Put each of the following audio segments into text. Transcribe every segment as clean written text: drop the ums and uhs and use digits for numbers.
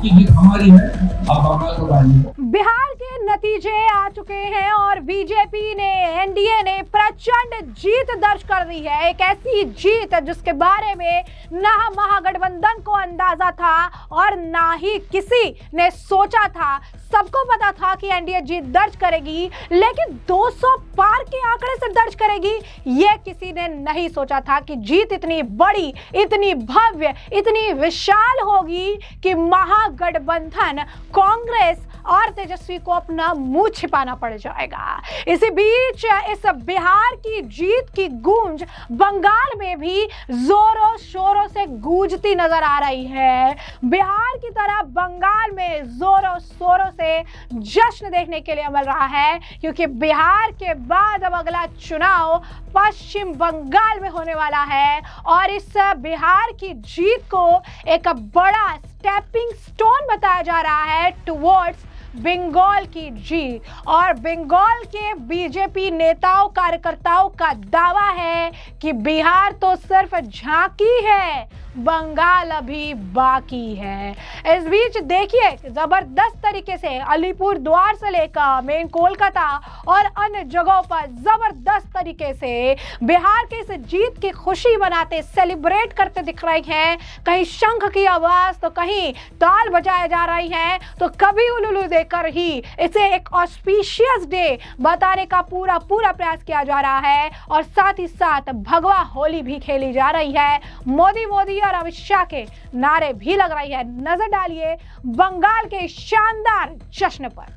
की जीत हमारी है, अब बंगाल को बांधिए। बिहार के नतीजे आ चुके हैं और बीजेपी ने, एनडीए ने प्रचंड जीत दर्ज कर दी है। एक ऐसी जीत जिसके बारे में ना महागठबंधन को अंदाजा था और ना ही किसी ने सोचा था। सबको पता था कि एनडीए जीत दर्ज करेगी, लेकिन 200 पार के आंकड़े से दर्ज करेगी, यह किसी ने नहीं सोचा था कि जीत इतनी बड़ी, इतनी भव्य, इतनी विशाल होगी कि महागठबंधन कांग्रेस और तेजस्वी को अपना मुंह छिपाना पड़ जाएगा। इसी बीच इस बिहार की जीत की गूंज बंगाल में भी जोरों शोरों से गूंजती नजर आ रही है। बिहार की तरह बंगाल में जोरों शोरों से जश्न देखने के लिए मिल रहा है, क्योंकि बिहार के बाद अब अगला चुनाव पश्चिम बंगाल में होने वाला है और इस बिहार की जीत को एक बड़ा स्टेपिंग स्टोन बताया जा रहा है टुवर्ड्स बंगाल की जीत। और बंगाल के बीजेपी नेताओं कार्यकर्ताओं का दावा है कि बिहार तो सिर्फ झांकी है, बंगाल अभी बाकी है। इस बीच देखिए जबरदस्त तरीके से अलीपुर द्वार से लेकर मेन कोलकाता और अन्य जगहों पर जबरदस्त तरीके से बिहार के इस जीत की खुशी मनाते, सेलिब्रेट करते दिख रहे हैं। कहीं शंख की आवाज तो कहीं ताल बजाए जा रही है, तो कभी उलुलु देकर ही इसे एक ऑस्पिशियस डे बताने का पूरा प्रयास किया जा रहा है। और साथ ही साथ भगवा होली भी खेली जा रही है। मोदी मोदी और अमित शाह के नारे भी लग रही है। नजर डालिए बंगाल के शानदार जश्न पर।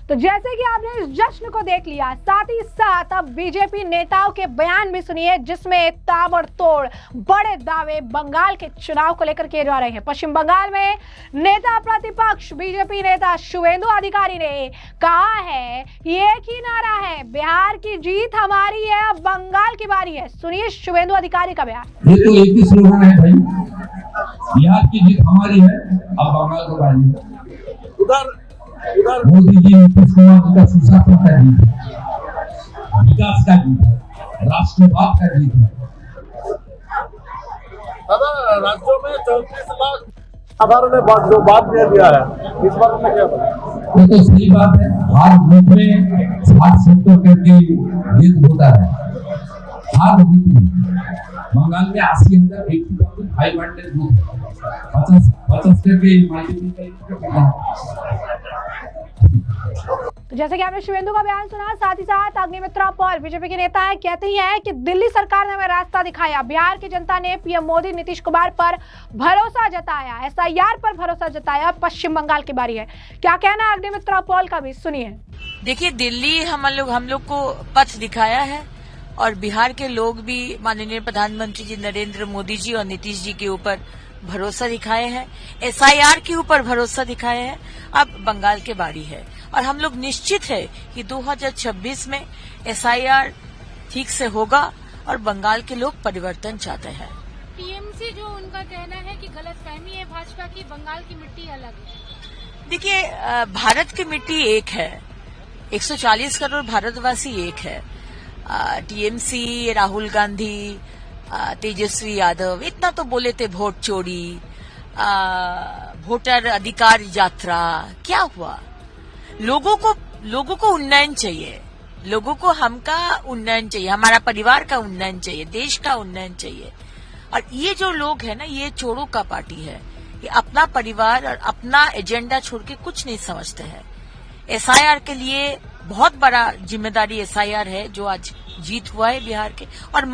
तो जैसे कि आपने इस जश्न को देख लिया, साथ ही साथ अब बीजेपी नेताओं के बयान भी सुनिए, जिसमें ताबड़तोड़ बड़े दावे बंगाल के चुनाव को लेकर किए जा रहे हैं। पश्चिम बंगाल में नेता प्रतिपक्ष बीजेपी नेता शुवेंदु अधिकारी ने कहा है, एक ही नारा है, बिहार की जीत हमारी है, अब बंगाल की बारी है। सुनिए शुवेंदु अधिकारी का बयान। ये तो एक ही स्लोगन है भाई, बिहार की जीत हमारी है, अब बंगाल को बांधिए। उधर मोदी जी, नीतीश कुमार जी का सुशासन का जीत है, विकास का जीत है, राष्ट्रवाद का जीत है। राज्यों में 34 लाख आधारों ने जो बात दे दिया है, इस बात में क्या बोलें? ये तो सही बात है। हर बूथ में 60-70 करके जीत होता है। हर बूथ में बंगाल में 80,000 500 बूथ, 50 करके मल्टीपल। तो जैसे कि आपने शुवेंदु का बयान सुना, साथ ही साथ अग्निमित्रा पॉल बीजेपी के नेता है, कहती हैं कि दिल्ली सरकार ने हमें रास्ता दिखाया, बिहार की जनता ने पीएम मोदी नीतीश कुमार पर भरोसा जताया, एसआईआर पर भरोसा जताया, पश्चिम बंगाल की बारी है। क्या कहना है अग्निमित्रा पॉल का भी सुनिए। देखिए, दिल्ली हम लोग को पथ दिखाया है और बिहार के लोग भी माननीय प्रधानमंत्री जी नरेंद्र मोदी जी और नीतीश जी के ऊपर भरोसा दिखाए हैं, एसआईआर के ऊपर भरोसा दिखाए हैं। अब बंगाल के बारी है और हम लोग निश्चित है कि 2026 में एसआईआर ठीक से होगा और बंगाल के लोग परिवर्तन चाहते हैं। टीएमसी जो उनका कहना है कि गलतफहमी है भाजपा की, बंगाल की मिट्टी अलग है। देखिए, भारत की मिट्टी एक है, 140 करोड़ भारतवासी एक है। टीएमसी, राहुल गांधी, तेजस्वी यादव इतना तो बोले थे वोट चोरी, वोटर अधिकार यात्रा, क्या हुआ? लोगों को उन्नयन चाहिए, लोगों को हमका उन्नयन चाहिए, हमारा परिवार का उन्नयन चाहिए, देश का उन्नयन चाहिए। और ये जो लोग है ना, ये चोरों का पार्टी है, ये अपना परिवार और अपना एजेंडा छोड़ के कुछ नहीं समझते हैं। एसआईआर के लिए बहुत बड़ा जिम्मेदारी एसआईआर है जो आज जीत हुआ है बिहार के, और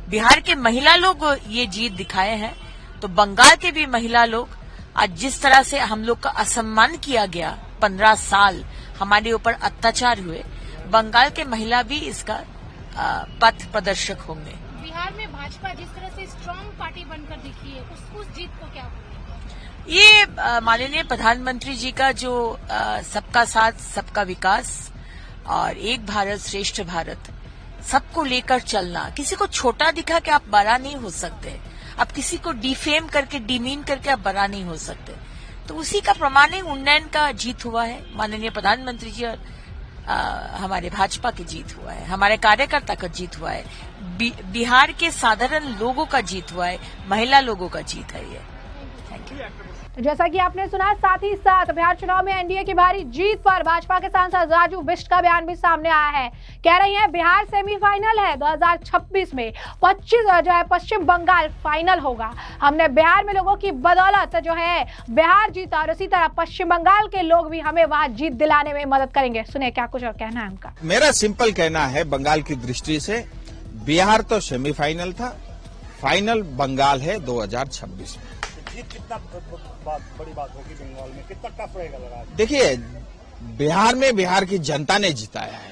बिहार के महिला लोग ये जीत दिखाए हैं। तो बंगाल के भी महिला लोग आज जिस तरह से हम लोग का असम्मान किया गया, 15 साल हमारे ऊपर अत्याचार हुए, बंगाल के महिला भी इसका पथ प्रदर्शक होंगे। बिहार में भाजपा जिस तरह से स्ट्रांग पार्टी बनकर दिखी है, उस जीत को क्या बोलेंगे? ये माननीय प्रधानमंत्री जी का जो सबका साथ सबका विकास और एक भारत श्रेष्ठ भारत, सबको लेकर चलना, किसी को छोटा दिखा के आप बड़ा नहीं हो सकते, आप किसी को डिफेम करके डिमीन करके आप बड़ा नहीं हो सकते। तो उसी का प्रमाण उन्नयन का जीत हुआ है, माननीय प्रधानमंत्री जी और हमारे भाजपा की जीत हुआ है, हमारे कार्यकर्ता का जीत हुआ है, बिहार के साधारण लोगों का जीत हुआ है, महिला लोगों का जीत है ये। Thank you. तो जैसा कि आपने सुना, साथ ही साथ बिहार चुनाव में एनडीए की भारी जीत पर भाजपा के सांसद राजू बिष्ट का बयान भी सामने आया है। कह रही हैं बिहार सेमीफाइनल है, 2026 में 25 जो है पश्चिम बंगाल फाइनल होगा। हमने बिहार में लोगों की बदौलत जो है बिहार जीता और उसी तरह पश्चिम बंगाल के लोग भी हमें वहां जीत दिलाने में मदद करेंगे। सुने क्या कुछ और कहना है उनका। मेरा सिंपल कहना है, बंगाल की दृष्टि से बिहार तो सेमीफाइनल था, फाइनल बंगाल है 2026 में। जीत कितना बड़ी बात होगी बंगाल में, कितना टफ रहेगा लड़ाई? देखिए, बिहार में बिहार की जनता ने जिताया है,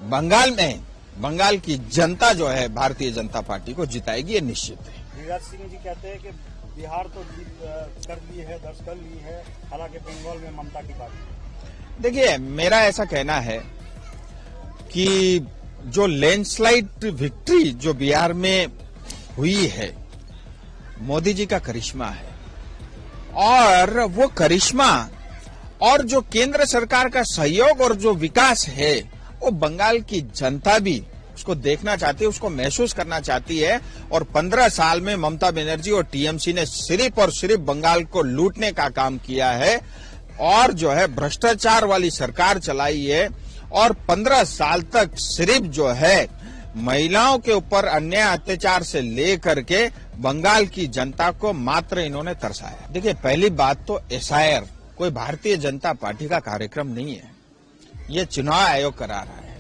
बंगाल में बंगाल की जनता जो है भारतीय जनता पार्टी को जिताएगी, ये निश्चित है। गिरिराज सिंह जी कहते हैं कि बिहार तो जीत कर ली है, दर्ज कर ली है, हालांकि बंगाल में ममता की पार्टी। देखिए, मेरा ऐसा कहना है कि जो लैंडस्लाइड विक्ट्री जो बिहार में हुई है, मोदी जी का करिश्मा है, और वो करिश्मा और जो केंद्र सरकार का सहयोग और जो विकास है, वो बंगाल की जनता भी उसको देखना चाहती है, उसको महसूस करना चाहती है। और 15 साल में ममता बनर्जी और टीएमसी ने सिर्फ और सिर्फ बंगाल को लूटने का काम किया है और जो है भ्रष्टाचार वाली सरकार चलाई है, और 15 साल तक सिर्फ जो है महिलाओं के ऊपर अन्याय अत्याचार से लेकर के बंगाल की जनता को मात्र इन्होंने तरसाया। देखिए, पहली बात तो एसआईआर कोई भारतीय जनता पार्टी का कार्यक्रम नहीं है, ये चुनाव आयोग करा रहा है,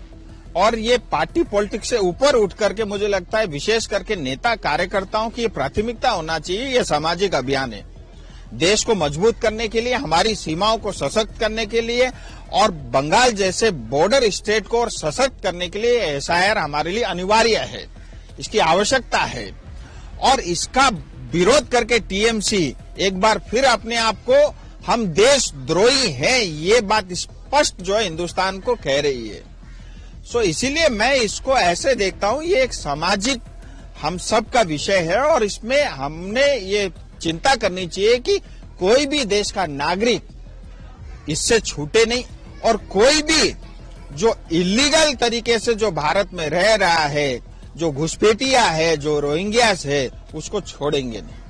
और ये पार्टी पॉलिटिक्स से ऊपर उठ करके मुझे लगता है विशेष करके नेता कार्यकर्ताओं की प्राथमिकता होना चाहिए। ये सामाजिक अभियान है, देश को मजबूत करने के लिए, हमारी सीमाओं को सशक्त करने के लिए और बंगाल जैसे बॉर्डर स्टेट को और सशक्त करने के लिए एसआईआर हमारे लिए अनिवार्य है, इसकी आवश्यकता है। और इसका विरोध करके टीएमसी एक बार फिर अपने आप को हम देशद्रोही हैं, ये बात स्पष्ट जो है हिंदुस्तान को कह रही है। सो इसीलिए मैं इसको ऐसे देखता हूं, ये एक सामाजिक हम सब का विषय है, और इसमें हमने ये चिंता करनी चाहिए कि कोई भी देश का नागरिक इससे छूटे नहीं, और कोई भी जो इलीगल तरीके से जो भारत में रह रहा है, जो घुसपैठिया है, जो रोहिंग्यास है, उसको छोड़ेंगे नहीं।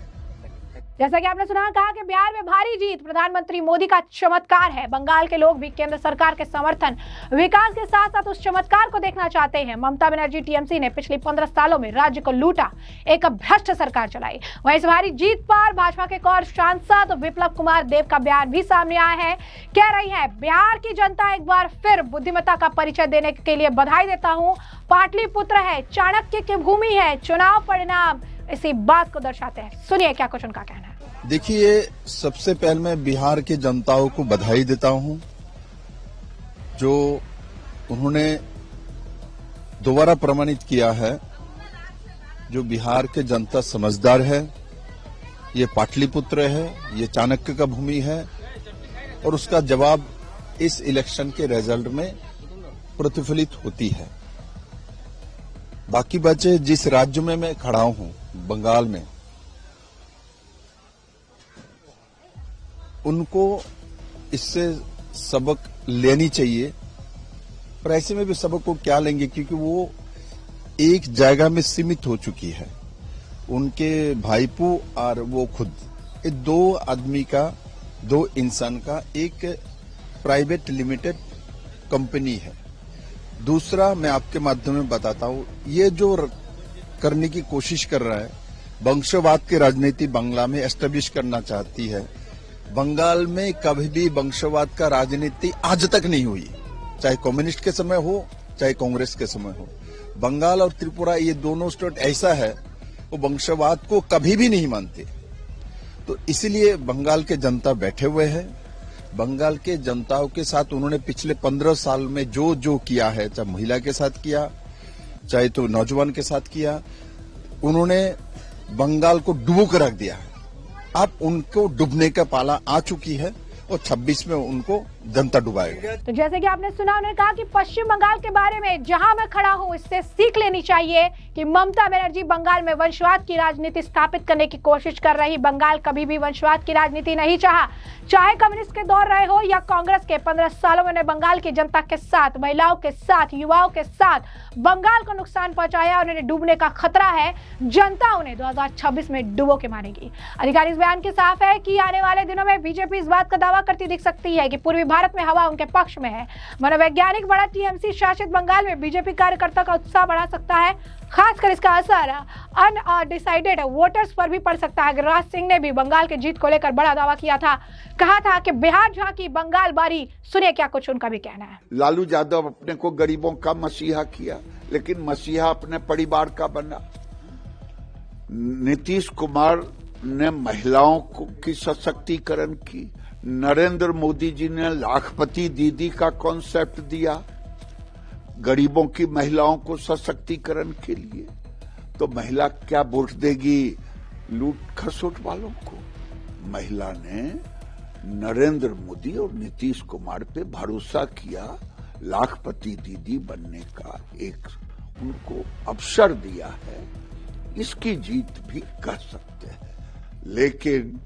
जैसा कि आपने सुना, कहा कि बिहार में भारी जीत प्रधानमंत्री मोदी का चमत्कार है। बंगाल के लोग भी केंद्र सरकार के समर्थन विकास के साथ साथ उस चमत्कार को देखना चाहते हैं। ममता बनर्जी टीएमसी ने पिछले 15 सालों में राज्य को लूटा, एक भ्रष्ट सरकार चलाई। वहीं इस भारी जीत पर भाजपा के एक और सांसद विप्लव कुमार देव का बयान भी सामने आया है। कह रही है, बिहार की जनता एक बार फिर बुद्धिमत्ता का परिचय देने के लिए बधाई देता हूँ। पाटलिपुत्र है, चाणक्य की भूमि है, चुनाव परिणाम इसी बात को दर्शाते हैं। सुनिए क्या कुछ उनका कहना है। देखिए, सबसे पहले मैं बिहार की जनताओं को बधाई देता हूं, जो उन्होंने दोबारा प्रमाणित किया है जो बिहार के जनता समझदार है, ये पाटलिपुत्र है, ये चाणक्य का भूमि है, और उसका जवाब इस इलेक्शन के रिजल्ट में प्रतिफलित होती है। बाकी बचे जिस राज्य में मैं खड़ा हूं, बंगाल में, उनको इससे सबक लेनी चाहिए। पर ऐसे में भी सबक को क्या लेंगे, क्योंकि वो एक जगह में सीमित हो चुकी है। उनके भाईपो और वो खुद, ये दो आदमी का, दो इंसान का एक प्राइवेट लिमिटेड कंपनी है। दूसरा, मैं आपके माध्यम में बताता हूं, ये जो करने की कोशिश कर रहा है, वंशवाद की राजनीति बांग्ला में एस्टेब्लिश करना चाहती है। बंगाल में कभी भी वंशवाद का राजनीति आज तक नहीं हुई, चाहे कम्युनिस्ट के समय हो, चाहे कांग्रेस के समय हो। बंगाल और त्रिपुरा, ये दोनों स्टेट ऐसा है, वो वंशवाद को कभी भी नहीं मानते। तो इसलिए बंगाल के जनता बैठे हुए हैं। बंगाल के जनताओं के साथ उन्होंने पिछले 15 साल में जो जो किया है, चाहे महिला के साथ किया, चाहे तो नौजवान के साथ किया, उन्होंने बंगाल को डुबो कर रख दिया है। अब उनको डूबने का पाला आ चुकी है, और 26 में उनको जनता डुबाएगा। तो जैसे कि आपने सुना, उन्होंने कहा कि पश्चिम बंगाल के बारे में जहां मैं खड़ा हूं, इससे सीख लेनी चाहिए कि ममता बनर्जी बंगाल में वंशवाद की राजनीति स्थापित करने की कोशिश कर रही। बंगाल कभी भी वंशवाद की राजनीति नहीं चाहा, चाहे कम्युनिस्ट के दौर रहे हो या कांग्रेस के। 15 सालों में उन्होंने बंगाल की जनता के साथ, महिलाओं के साथ, युवाओं के साथ बंगाल को नुकसान पहुंचाया। उन्हें डूबने का खतरा है, जनता उन्हें 2026 में डुबो के मानेगी। अधिकारी इस बयान के साफ है कि आने वाले दिनों में बीजेपी इस बात का दावा करती दिख सकती है कि पूर्वी भारत में हवा उनके पक्ष में है। मनोवैज्ञानिक बड़ा टीएमसी शासित बंगाल में बीजेपी कार्यकर्ता का उत्साह बढ़ा सकता है। खासकर इसका असर अनडिसाइडेड वोटर्स पर भी पड़ सकता है। गिरिराज सिंह ने भी बंगाल की जीत को लेकर बड़ा दावा किया था, कहा था कि बिहार झांकी बंगाल बारी। सुनिए क्या कुछ उनका भी कहना है। लालू यादव अपने को गरीबों का मसीहा किया, लेकिन मसीहा अपने परिवार का बना। नीतीश कुमार ने महिलाओं की सशक्तिकरण की। नरेंद्र मोदी जी ने लाखपति दीदी का कॉन्सेप्ट दिया गरीबों की, महिलाओं को सशक्तिकरण के लिए। तो महिला क्या वोट देगी लूट खसोट वालों को? महिला ने नरेंद्र मोदी और नीतीश कुमार पे भरोसा किया, लाखपति दीदी बनने का एक उनको अवसर दिया है। इसकी जीत भी कह सकते हैं, लेकिन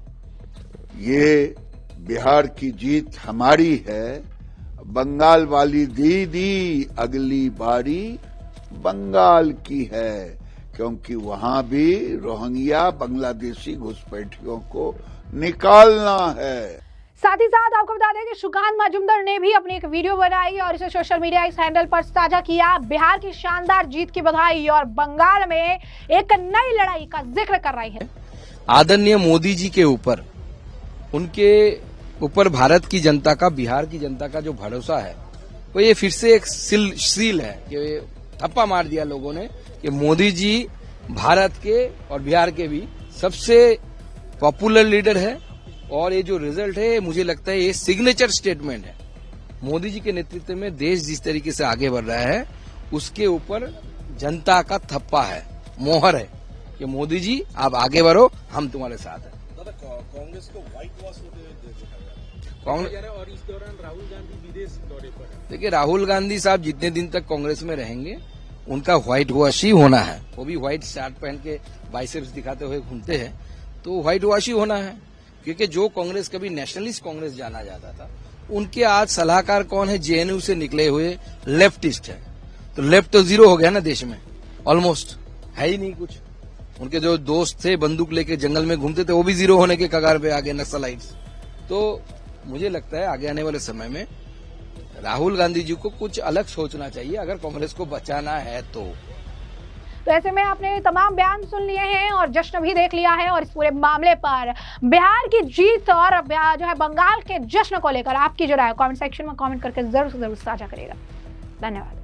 ये बिहार की जीत हमारी है। बंगाल वाली दीदी अगली बारी बंगाल की है, क्योंकि वहां भी रोहिंग्या बांग्लादेशी घुसपैठियों को निकालना है। साथ ही साथ आपको बता दें कि सुकांत मजूमदार ने भी अपनी एक वीडियो बनाई और इसे सोशल मीडिया इस हैंडल पर साझा किया। बिहार की शानदार जीत की बधाई और बंगाल में एक नई लड़ाई का जिक्र कर रही है। आदरणीय मोदी जी के ऊपर, उनके ऊपर भारत की जनता का, बिहार की जनता का जो भरोसा है, वो ये फिर से एक सील है कि थप्पा मार दिया लोगों ने कि मोदी जी भारत के और बिहार के भी सबसे पॉपुलर लीडर है। और ये जो रिजल्ट है, मुझे लगता है ये सिग्नेचर स्टेटमेंट है। मोदी जी के नेतृत्व में देश जिस तरीके से आगे बढ़ रहा है, उसके ऊपर जनता का थप्पा है, मोहर है कि मोदी जी आप आगे बढ़ो, हम तुम्हारे साथ हैं। कांग्रेस को व्हाइट वॉश होते हुए देखा गया कांग्रेस, और इस दौरान राहुल गांधी विदेश दौरे पर है। देखिए, राहुल गांधी साहब जितने दिन तक कांग्रेस में रहेंगे, उनका व्हाइट वॉश ही होना है। वो भी व्हाइट शर्ट पहन के बाइसेप्स दिखाते हुए घूमते हैं, तो व्हाइट वॉश ही होना है। क्योंकि जो कांग्रेस कभी नेशनलिस्ट कांग्रेस जाना जाता था, उनके आज सलाहकार कौन है? जेएनयू से निकले हुए लेफ्टिस्ट है। तो लेफ्ट तो जीरो हो गया ना देश में, ऑलमोस्ट है ही नहीं कुछ। उनके जो दोस्त थे बंदूक लेके जंगल में घूमते थे, वो भी जीरो होने के कगार पे आ गए, नक्सलाइट्स। तो मुझे लगता है आगे आने वाले समय में राहुल गांधी जी को कुछ अलग सोचना चाहिए अगर कांग्रेस को बचाना है तो ऐसे में आपने तमाम बयान सुन लिए हैं और जश्न भी देख लिया है। और इस पूरे मामले पर बिहार की जीत और जो है बंगाल के जश्न को लेकर आपकी जो राय कमेंट सेक्शन में कमेंट करके जरूर से जरूर साझा करिएगा। धन्यवाद।